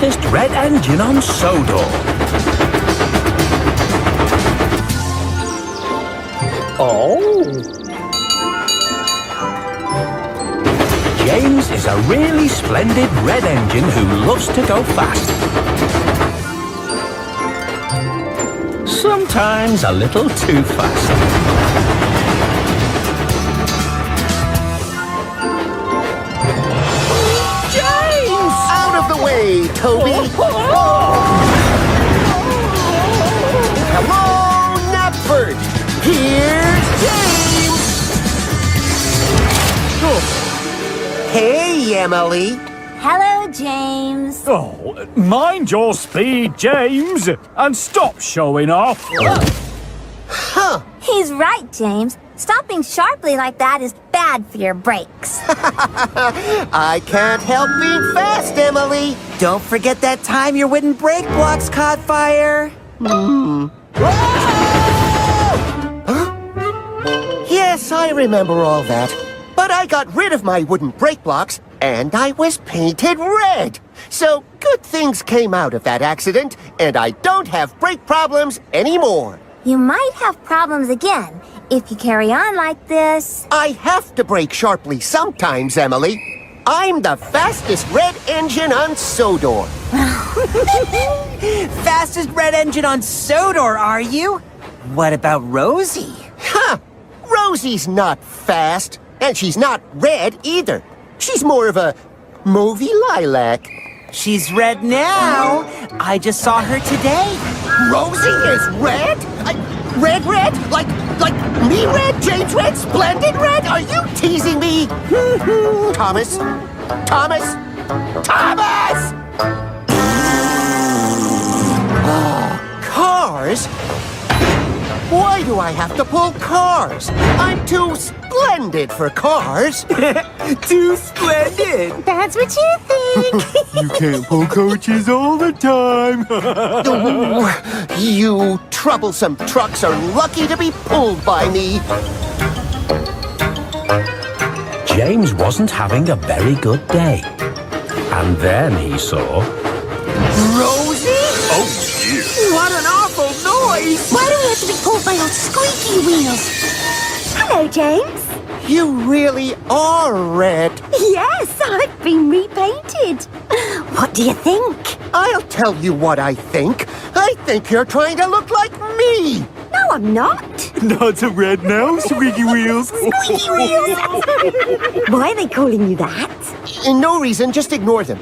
fastest red engine on Sodor. Oh! James is a really splendid red engine who loves to go fast. Sometimes a little too fast. Way, Toby. Hello, Knapford. Here's James. Hey, Emily. Hello, James. Oh, mind your speed, James, and stop showing off. Huh. He's right, James. Stopping sharply like that is bad for your brakes. I can't help being fast, Emily. Don't forget that time your wooden brake blocks caught fire. Yes, I remember all that. But I got rid of my wooden brake blocks, and I was painted red. So good things came out of that accident, and I don't have brake problems anymore. You might have problems again if you carry on like this. I have to brake sharply sometimes, Emily. I'm the fastest red engine on Sodor. Fastest red engine on Sodor, are you? What about Rosie? Ha! Rosie's not fast, and she's not red either. She's more of a movie lilac. She's red now. I just saw her today. Rosie is red? Red? Like me red? James red? Splendid red? Are you teasing me? Thomas? Cars? Why do I have to pull cars? I'm too splendid for cars. Too splendid. That's what you think. You can't pull coaches all the time. You troublesome trucks are lucky to be pulled by me. James wasn't having a very good day. And then he saw... Rosie? Oh, dear. What an awful noise. Why do we have to be pulled by those squeaky wheels? Hello, James. You really are red. Yes, I've been repainted. What do you think? I'll tell you what I think. I think you're trying to look like me. No, I'm not. Not so red now, Squeaky Wheels. Squeaky wheels. Why are they calling you that? No reason, just ignore them.